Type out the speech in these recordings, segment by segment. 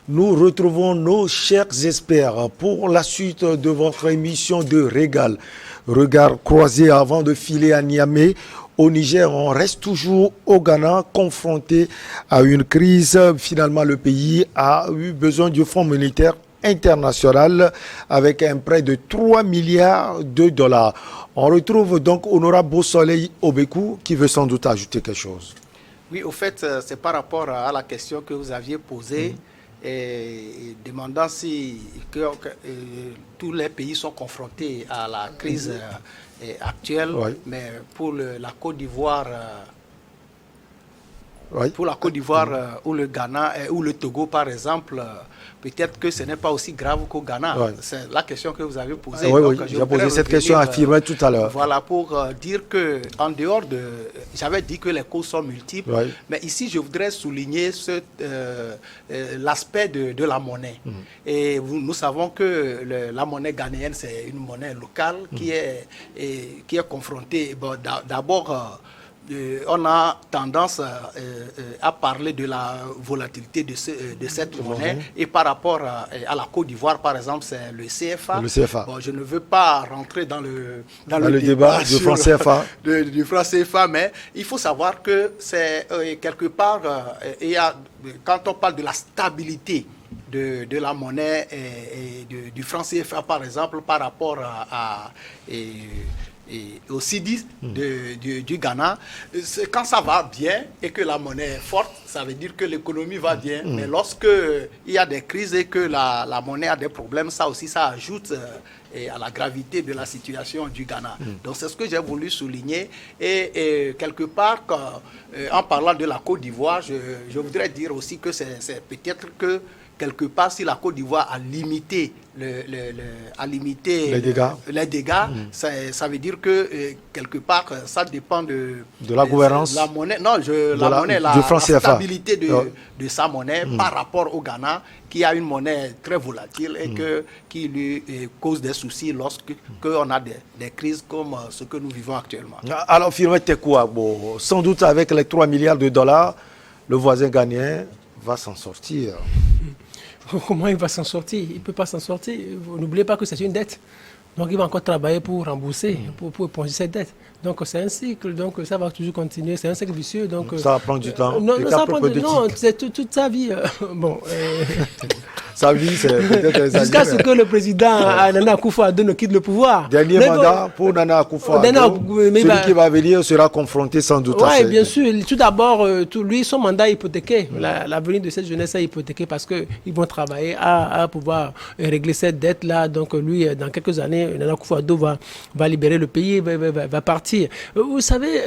nous retrouvons nos chers experts pour la suite de votre émission de Régal. Regard croisé avant de filer à Niamey. Au Niger, on reste toujours au Ghana, confronté à une crise. Finalement, le pays a eu besoin du Fonds monétaire international avec un prêt de 3 milliards de dollars. On retrouve donc Honorable Beausoleil Obekou qui veut sans doute ajouter quelque chose. Oui, au fait, c'est par rapport à la question que vous aviez posée, et demandant si tous les pays sont confrontés à la crise actuelle, mais pour la Côte d'Ivoire, pour la Côte d'Ivoire ou le Ghana ou le Togo par exemple, peut-être que ce n'est pas aussi grave qu'au Ghana. C'est la question que vous avez posée. J'ai posé cette question à affirmer tout à l'heure. Voilà, pour dire que en dehors de... J'avais dit que les causes sont multiples, mais ici je voudrais souligner l'aspect de la monnaie. Et nous savons que la monnaie ghanéenne, c'est une monnaie locale qui est confrontée. Bon, d'abord... on a tendance à parler de la volatilité de cette monnaie. Et par rapport à la Côte d'Ivoire, par exemple, c'est le CFA. Bon, je ne veux pas rentrer dans le débat du franc CFA. Du franc CFA, mais il faut savoir que c'est quelque part, quand on parle de la stabilité de la monnaie et du franc CFA, par exemple, par rapport au CIDI du Ghana, quand ça va bien et que la monnaie est forte, ça veut dire que l'économie va bien. Mais lorsque il y a des crises et que la monnaie a des problèmes, ça aussi, ça ajoute à la gravité de la situation du Ghana. Donc c'est ce que j'ai voulu souligner. Et quelque part, en parlant de la Côte d'Ivoire, je voudrais dire aussi que c'est peut-être que quelque part, si la Côte d'Ivoire a limité les dégâts, ça veut dire que quelque part, ça dépend de la gouvernance, la monnaie, la stabilité de sa monnaie par rapport au Ghana, qui a une monnaie très volatile et qui lui cause des soucis lorsqu'on a des crises comme ce que nous vivons actuellement. Alors, Firmet Tekouabo, sans doute avec les 3 milliards de dollars, le voisin ghanéen va s'en sortir. Comment il va s'en sortir? Il ne peut pas s'en sortir. N'oubliez pas que c'est une dette. Donc il va encore travailler pour rembourser, pour éponger cette dette. Donc c'est un cycle, donc ça va toujours continuer, c'est un cycle vicieux. Donc, ça va prendre du temps. Non, c'est toute sa vie. Sa vie, c'est peut-être jusqu'à ce que le président Nana Akufo-Addo ne quitte le pouvoir. Dernier mandat pour Nana Akufo-Addo. Celui qui va venir sera confronté sans doute à ça. Oui, bien sûr. Tout d'abord, lui, son mandat est hypothéqué. L'avenir de cette jeunesse est hypothéqué parce qu'ils vont travailler à pouvoir régler cette dette-là. Donc lui, dans quelques années, Nana Akufo-Addo va libérer le pays, va partir. Vous savez,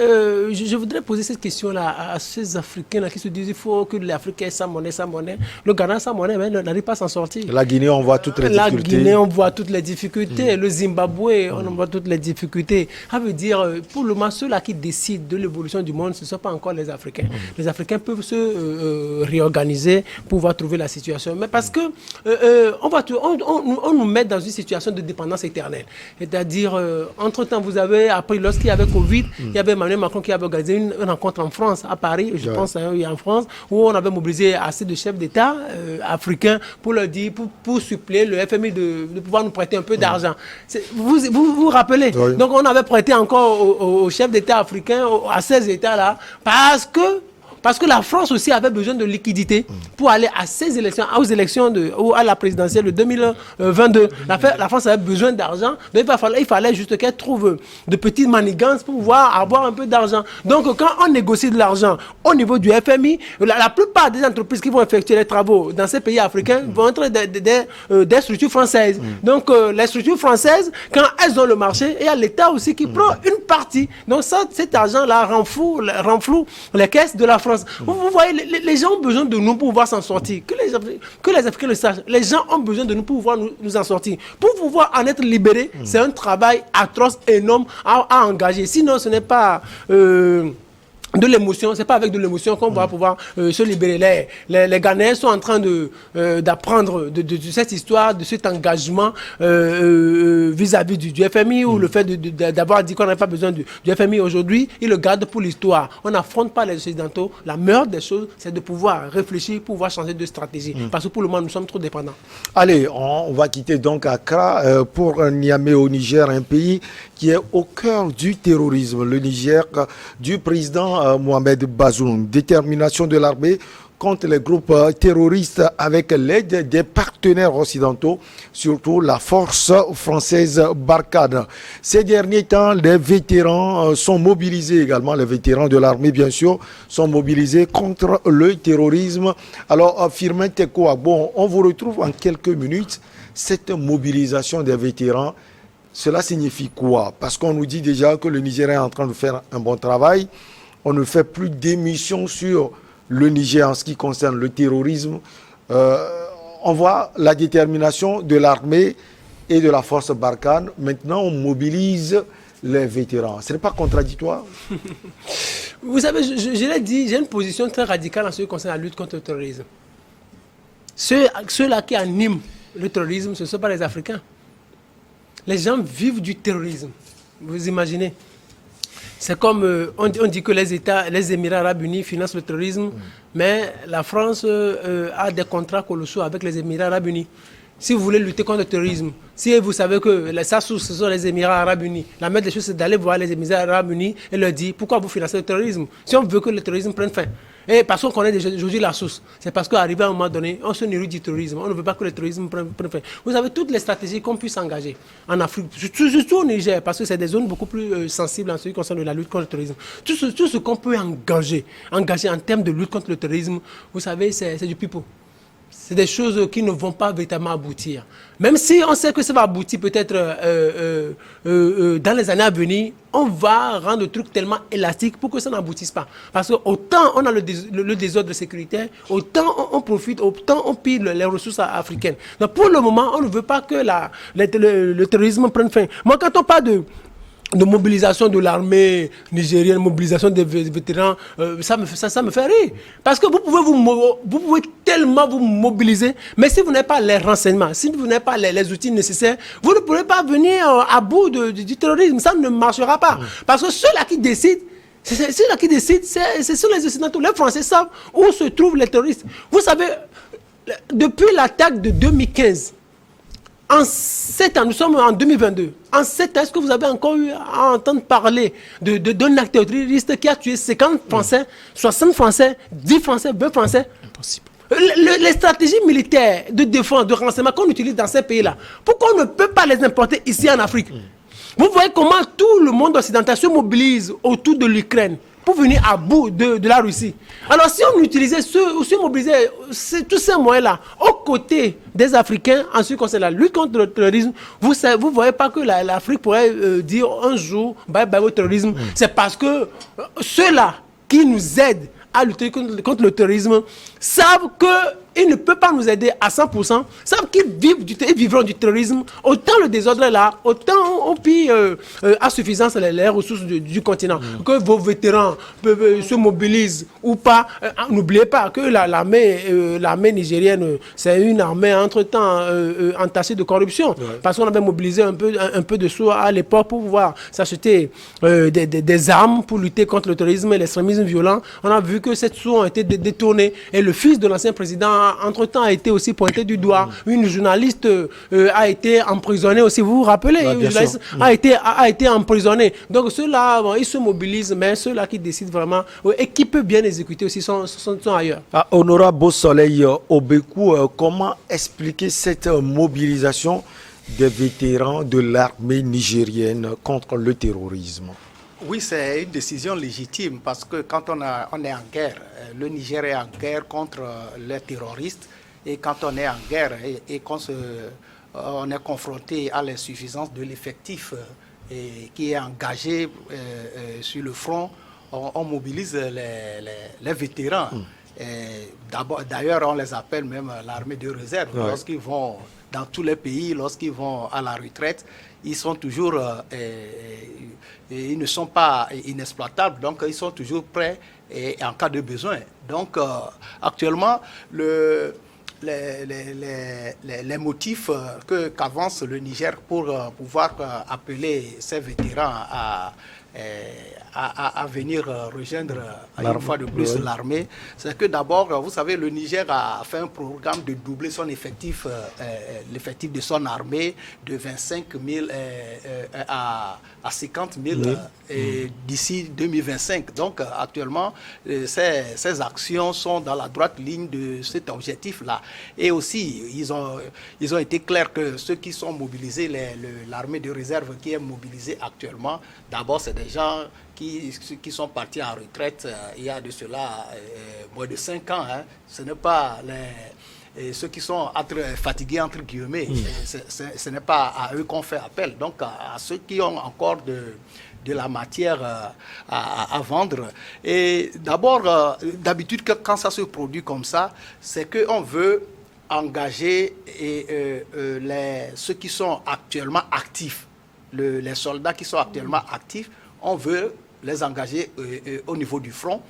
je voudrais poser cette question-là à ces Africains-là qui se disent qu'il faut que l'Afrique ait sa monnaie. Le Ghana, sa monnaie, mais n'arrive pas à s'en sortir. La Guinée, on voit toutes les difficultés. La Guinée, on voit toutes les difficultés. Le Zimbabwe, on voit toutes les difficultés. Ça veut dire, pour le moment, ceux-là qui décident de l'évolution du monde, ce ne sont pas encore les Africains. Les Africains peuvent se réorganiser pour pouvoir trouver la situation. Mais parce que on nous met dans une situation de dépendance éternelle. C'est-à-dire, entre-temps, vous avez appris, lorsqu'il y avait Covid, il y avait Emmanuel Macron qui avait organisé une rencontre en France, à Paris, je pense, en France, où on avait mobilisé assez de chefs d'État africains pour leur dire, pour suppléer le FMI de pouvoir nous prêter un peu d'argent. Vous vous rappelez? Donc on avait prêté encore aux chefs d'État africains, à ces États-là, parce que la France aussi avait besoin de liquidités pour aller à ces élections, aux élections ou à la présidentielle de 2022. La France avait besoin d'argent, donc il fallait juste qu'elle trouve de petites manigances pour pouvoir avoir un peu d'argent. Donc quand on négocie de l'argent au niveau du FMI, la plupart des entreprises qui vont effectuer les travaux dans ces pays africains vont être des structures françaises. Donc les structures françaises, quand elles ont le marché, il y a l'État aussi qui prend une partie. Donc cet argent-là renfloue les caisses de la France. Vous voyez, les gens ont besoin de nous pour pouvoir s'en sortir. Que les Africains le sachent. Les gens ont besoin de nous pour pouvoir nous en sortir. Pour pouvoir en être libérés, c'est un travail atroce, énorme à engager. Sinon, ce n'est pas... de l'émotion, c'est pas avec de l'émotion qu'on va pouvoir se libérer. Les Ghanéens sont en train d'apprendre de cette histoire, de cet engagement vis-à-vis du FMI, ou le fait d'avoir dit qu'on n'avait pas besoin du FMI aujourd'hui, ils le gardent pour l'histoire. On n'affronte pas les Occidentaux. La meilleure des choses, c'est de pouvoir réfléchir, pouvoir changer de stratégie. Parce que pour le moment, nous sommes trop dépendants. Allez, on va quitter donc Accra pour Niamey au Niger, un pays qui est au cœur du terrorisme. Le Niger du président Mohamed Bazoum. Détermination de l'armée contre les groupes terroristes avec l'aide des partenaires occidentaux, surtout la force française Barkhane. Ces derniers temps, les vétérans sont mobilisés également, les vétérans de l'armée bien sûr, sont mobilisés contre le terrorisme. Alors, Firmin Tekoa, bon, on vous retrouve en quelques minutes. Cette mobilisation des vétérans, cela signifie quoi? Parce qu'on nous dit déjà que le Niger est en train de faire un bon travail. On ne fait plus d'émissions sur le Niger en ce qui concerne le terrorisme. On voit la détermination de l'armée et de la force Barkhane. Maintenant, on mobilise les vétérans. Ce n'est pas contradictoire? Vous savez, je l'ai dit, j'ai une position très radicale en ce qui concerne la lutte contre le terrorisme. Ceux-là qui animent le terrorisme, ce ne sont pas les Africains. Les gens vivent du terrorisme. Vous imaginez? C'est comme on dit que les Émirats Arabes Unis financent le terrorisme, mais la France a des contrats colossaux avec les Émirats Arabes Unis. Si vous voulez lutter contre le terrorisme, si vous savez que sa source, ce sont les Émirats Arabes Unis, la meilleure des choses, c'est d'aller voir les Émirats Arabes Unis et leur dire pourquoi vous financez le terrorisme. Si on veut que le terrorisme prenne fin. Et parce qu'on connaît déjà aujourd'hui la source, c'est parce qu'arrivé à un moment donné, on se nourrit du terrorisme. On ne veut pas que le terrorisme prenne fin. Vous avez toutes les stratégies qu'on puisse engager en Afrique, surtout au Niger, parce que c'est des zones beaucoup plus sensibles en ce qui concerne la lutte contre le terrorisme. Tout ce qu'on peut engager en termes de lutte contre le terrorisme, vous savez, c'est du pipeau. C'est des choses qui ne vont pas véritablement aboutir. Même si on sait que ça va aboutir peut-être dans les années à venir, on va rendre le truc tellement élastique pour que ça n'aboutisse pas. Parce que autant on a le désordre sécuritaire, autant on profite, autant on pille les ressources africaines. Donc pour le moment, on ne veut pas que le terrorisme prenne fin. Moi, quand on parle de mobilisation de l'armée nigérienne, mobilisation des vétérans, ça me fait rire. Parce que vous pouvez tellement vous mobiliser, mais si vous n'avez pas les renseignements, si vous n'avez pas les outils nécessaires, vous ne pourrez pas venir à bout du terrorisme. Ça ne marchera pas. Parce que ceux-là qui décident, ce sont les Occidentaux. Les Français savent où se trouvent les terroristes. Vous savez, depuis l'attaque de 2015, en 7 ans, nous sommes en 2022. En 7 ans, est-ce que vous avez encore eu à entendre parler d'un acteur terroriste qui a tué 50 Français, 60 Français, 10 Français, 20 Français? Impossible. Les stratégies militaires de défense, de renseignement qu'on utilise dans ces pays-là, pourquoi on ne peut pas les importer ici en Afrique? Vous voyez comment tout le monde occidental se mobilise autour de l'Ukraine pour venir à bout de la Russie. Alors si on utilisait mobilisait tous ces moyens-là aux côtés des Africains en ce qui concerne la lutte contre le terrorisme, vous ne voyez pas que l'Afrique pourrait dire un jour bye bye au terrorisme. C'est parce que ceux-là qui nous aident à lutter contre le terrorisme savent qu'ils ne peuvent pas nous aider à 100%, savent qu'ils vivront du terrorisme. Autant le désordre est là, autant on pille à suffisance les ressources du continent. Que vos vétérans se mobilisent ou pas. N'oubliez pas que l'armée nigérienne, c'est une armée entre-temps entachée de corruption. Parce qu'on avait mobilisé un peu de sous à l'époque pour pouvoir s'acheter des armes pour lutter contre le terrorisme et l'extrémisme violent. On a vu que ces sous ont été détournés. Et le fils de l'ancien président, entre-temps, a été aussi pointé du doigt. Une journaliste a été emprisonnée aussi. Vous vous rappelez, une journaliste a été emprisonnée. Donc ceux-là, ils se mobilisent, mais ceux-là qui décident vraiment et qui peuvent bien exécuter aussi sont ailleurs. Honorable Beau-Soleil Obekou, comment expliquer cette mobilisation des vétérans de l'armée nigérienne contre le terrorisme? Oui, c'est une décision légitime parce que quand on est en guerre, le Niger est en guerre contre les terroristes, et quand on est en guerre et qu'on on est confronté à l'insuffisance de l'effectif qui est engagé sur le front, on mobilise les vétérans. D'ailleurs, on les appelle même l'armée de réserve. Ouais. Lorsqu'ils vont dans tous les pays, lorsqu'ils vont à la retraite, ils sont toujours, ils ne sont pas inexploitables, donc ils sont toujours prêts en cas de besoin. Donc actuellement, les motifs qu'avance le Niger pour pouvoir appeler ces vétérans à venir rejoindre une fois de plus l'armée, c'est que d'abord, vous savez, le Niger a fait un programme de doubler son effectif, l'effectif de son armée de 25 000 à 50 000 d'ici 2025. Donc actuellement, ces actions sont dans la droite ligne de cet objectif-là. Et aussi, ils ont été clairs que ceux qui sont mobilisés, l'armée de réserve qui est mobilisée actuellement, d'abord c'est des gens qui sont partis en retraite il y a de cela moins de 5 ans. Hein. Ce n'est pas ceux qui sont fatigués, entre guillemets. Ce n'est pas à eux qu'on fait appel. Donc à ceux qui ont encore de la matière à vendre. Et d'abord, d'habitude, quand ça se produit comme ça, c'est qu'on veut engager ceux qui sont actuellement actifs, les soldats qui sont actuellement actifs, on veut les engager au niveau du front.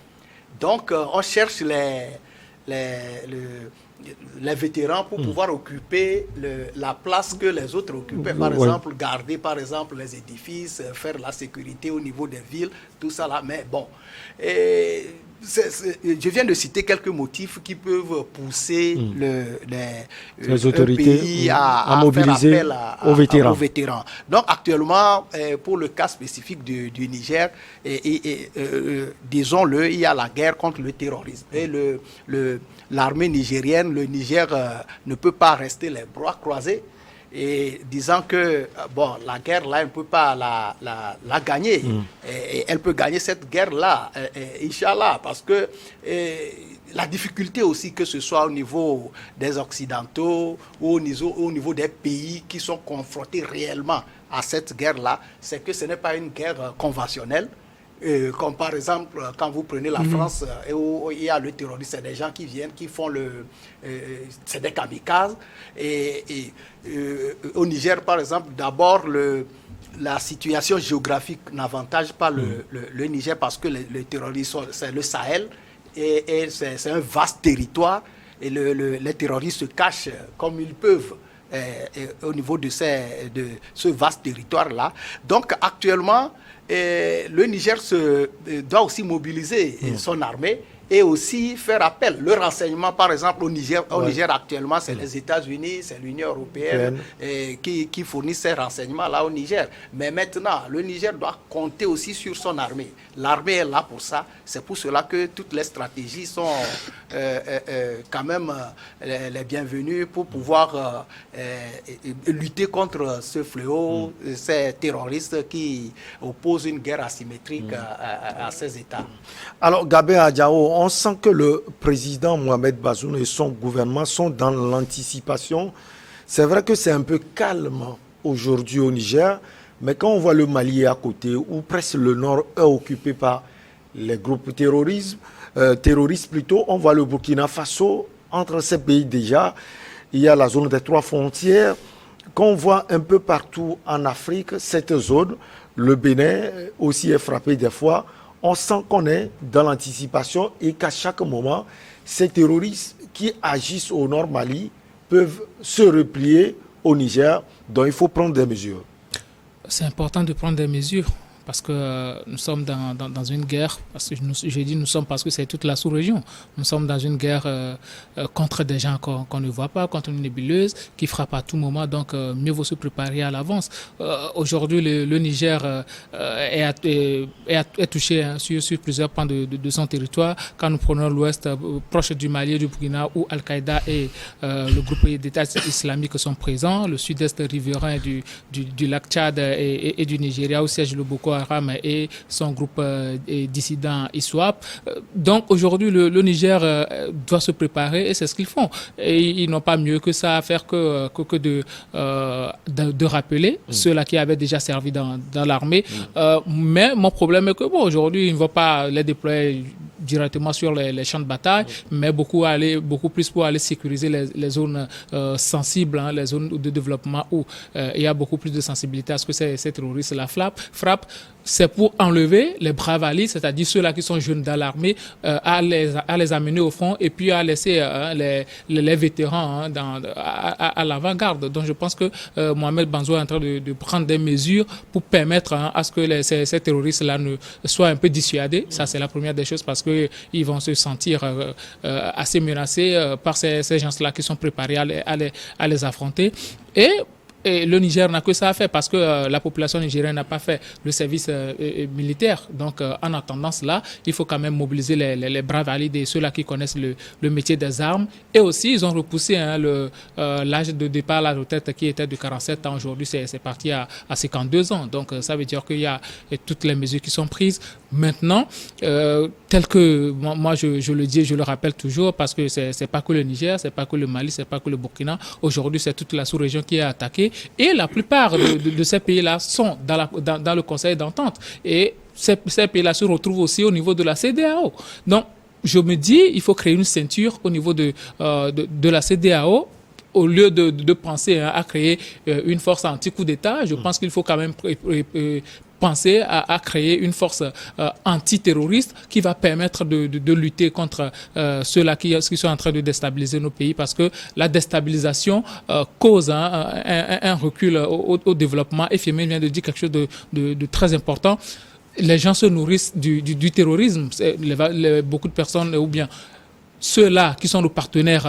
Donc, on cherche les vétérans pour pouvoir occuper la place que les autres occupaient. Par exemple, garder par exemple les édifices, faire la sécurité au niveau des villes, tout ça là. Mais bon, je viens de citer quelques motifs qui peuvent pousser les autorités pays à mobiliser faire appel aux vétérans. Donc actuellement, pour le cas spécifique du Niger, disons-le, il y a la guerre contre le terrorisme. Et l'armée nigérienne, le Niger ne peut pas rester les bras croisés. Et disant que la guerre là, elle ne peut pas la gagner. Et elle peut gagner cette guerre là, Inch'Allah, parce que la difficulté aussi, que ce soit au niveau des Occidentaux ou au niveau des pays qui sont confrontés réellement à cette guerre là, c'est que ce n'est pas une guerre conventionnelle. Comme par exemple, quand vous prenez la France, où il y a le terrorisme, c'est des gens qui viennent, qui font c'est des kamikazes. Et au Niger, par exemple, d'abord, la situation géographique n'avantage pas le Niger, parce que le terrorisme, c'est le Sahel, et c'est un vaste territoire, et les terroristes se cachent comme ils peuvent au niveau de ce vaste territoire-là. Donc actuellement, le Niger doit aussi mobiliser son armée et aussi faire appel. Le renseignement, par exemple, au Niger actuellement, c'est les États-Unis, c'est l'Union européenne qui fournissent ces renseignements-là au Niger. Mais maintenant, le Niger doit compter aussi sur son armée. L'armée est là pour ça. C'est pour cela que toutes les stratégies sont quand même les bienvenues pour pouvoir lutter contre ce fléau, ces terroristes qui opposent une guerre asymétrique à ces États. Alors, Gabé Adjao, on sent que le président Mohamed Bazoum et son gouvernement sont dans l'anticipation. C'est vrai que c'est un peu calme aujourd'hui au Niger, mais quand on voit le Mali à côté, où presque le nord est occupé par les groupes terroristes plutôt, on voit le Burkina Faso, entre ces pays déjà, il y a la zone des 3 frontières, qu'on voit un peu partout en Afrique, cette zone, le Bénin aussi est frappé des fois. On sent qu'on est dans l'anticipation et qu'à chaque moment, ces terroristes qui agissent au nord Mali peuvent se replier au Niger, donc il faut prendre des mesures. C'est important de prendre des mesures parce que nous sommes dans une guerre, parce que je dis nous sommes parce que c'est toute la sous-région. Nous sommes dans une guerre contre des gens qu'on ne voit pas, contre une nébuleuse qui frappe à tout moment, donc mieux vaut se préparer à l'avance. Aujourd'hui, le Niger est touché sur plusieurs pans de son territoire. Quand nous prenons l'ouest, proche du Mali et du Burkina, où Al-Qaïda et le groupe d'État islamique sont présents, le sud-est riverain du lac Tchad et du Nigeria, où siège le Boko Haram et son groupe dissident ISWAP. Donc aujourd'hui, le Niger doit se préparer et c'est ce qu'ils font. Et ils n'ont pas mieux que ça à faire que de rappeler ceux-là qui avaient déjà servi dans l'armée. Mais mon problème est que aujourd'hui, ils ne vont pas les déployer directement sur les champs de bataille, mais beaucoup plus pour aller sécuriser les zones sensibles, hein, les zones de développement où il y a beaucoup plus de sensibilité à ce que ces terroristes-là frappent. C'est pour enlever les braves alliés, c'est-à-dire ceux-là qui sont jeunes dans l'armée, à les amener au front et puis à laisser les vétérans à l'avant-garde. Donc je pense que Mohamed Banzoua est en train de prendre des mesures pour permettre à ce que ces terroristes-là ne soient un peu dissuadés. Ça, c'est la première des choses parce qu'ils vont se sentir assez menacés par ces gens-là qui sont préparés à les affronter. Et le Niger n'a que ça à faire parce que la population nigérienne n'a pas fait le service militaire. Donc, en attendant cela, il faut quand même mobiliser les braves alliés, ceux-là qui connaissent le métier des armes. Et aussi, ils ont repoussé l'âge de départ à la retraite qui était de 47 ans. Aujourd'hui, c'est parti à 52 ans. Donc, ça veut dire qu'il y a toutes les mesures qui sont prises. Maintenant, tel que moi je le dis et je le rappelle toujours parce que c'est pas que le Niger, c'est pas que le Mali, c'est pas que le Burkina. Aujourd'hui, c'est toute la sous-région qui est attaquée. Et la plupart de ces pays-là sont dans le Conseil d'entente. Et ces pays-là se retrouvent aussi au niveau de la CEDEAO. Donc, je me dis, il faut créer une ceinture au niveau de la CEDEAO. Au lieu de penser à créer une force anti-coup d'État, je pense qu'il faut quand même penser à créer une force antiterroriste qui va permettre de lutter contre ceux-là qui sont en train de déstabiliser nos pays parce que la déstabilisation cause un recul au développement. Et Firmin vient de dire quelque chose de très important. Les gens se nourrissent du terrorisme. Beaucoup de personnes, ou bien ceux-là qui sont nos partenaires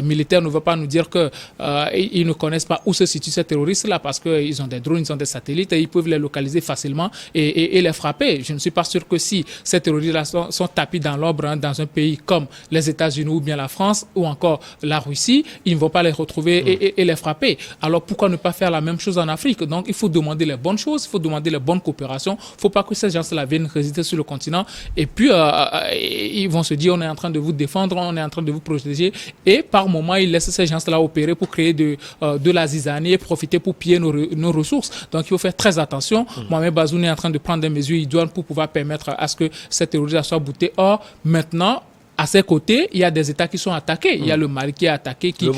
militaires, ne veulent pas nous dire qu'ils ne connaissent pas où se situent ces terroristes-là parce qu'ils ont des drones, ils ont des satellites et ils peuvent les localiser facilement et les frapper. Je ne suis pas sûr que si ces terroristes-là sont tapis dans l'ombre dans un pays comme les États-Unis ou bien la France ou encore la Russie, ils ne vont pas les retrouver et les frapper. Alors pourquoi ne pas faire la même chose en Afrique? Donc il faut demander les bonnes choses, il faut demander les bonnes coopérations. Il ne faut pas que ces gens-là viennent résider sur le continent et puis ils vont se dire on est en train de vous défendre, on est en train de vous protéger et par moment ils laissent ces gens-là opérer pour créer de la zizanie et profiter pour piller nos ressources. Donc il faut faire très attention. Mohamed Bazoum est en train de prendre des mesures idoines pour pouvoir permettre à ce que ces terroristes soient boutés. Or, maintenant, à ses côtés, il y a des États qui sont attaqués. Il y a le Mali qui est attaqué, qui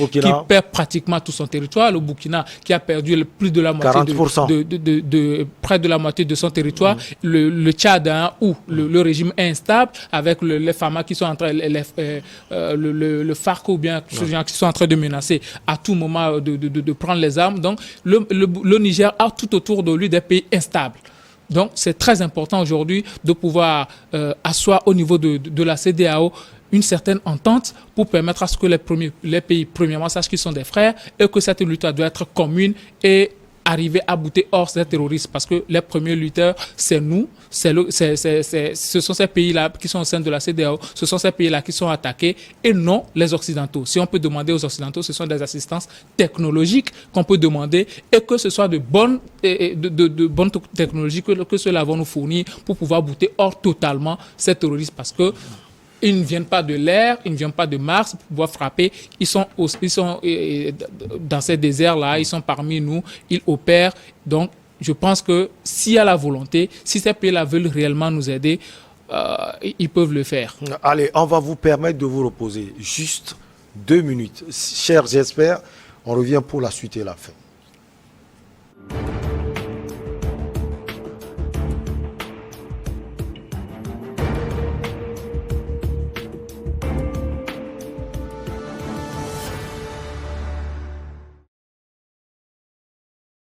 perd pratiquement tout son territoire. Le Burkina qui a perdu plus de la moitié, près de la moitié de son territoire. Le Tchad, où le régime est instable, avec les FAMA qui sont en train, le FARC ou bien ceux qui sont en train de menacer à tout moment de prendre les armes. Donc, le Niger a tout autour de lui des pays instables. Donc, c'est très important aujourd'hui de pouvoir asseoir au niveau de la CEDEAO une certaine entente pour permettre à ce que les pays, premièrement, sachent qu'ils sont des frères et que cette lutte doit être commune et arriver à bouter hors ces terroristes parce que les premiers lutteurs, c'est nous, ce sont ces pays-là qui sont au sein de la CEDEAO, ce sont ces pays-là qui sont attaqués et non les Occidentaux. Si on peut demander aux Occidentaux, ce sont des assistances technologiques qu'on peut demander et que ce soit de bonnes technologies que ceux-là vont nous fournir pour pouvoir bouter hors totalement ces terroristes parce que ils ne viennent pas de l'air, ils ne viennent pas de Mars pour pouvoir frapper. Ils sont dans ces déserts-là, ils sont parmi nous, ils opèrent. Donc, je pense que s'il y a la volonté, si ces pays-là veulent réellement nous aider, ils peuvent le faire. Allez, on va vous permettre de vous reposer. Juste 2 minutes. Chers experts, on revient pour la suite et la fin.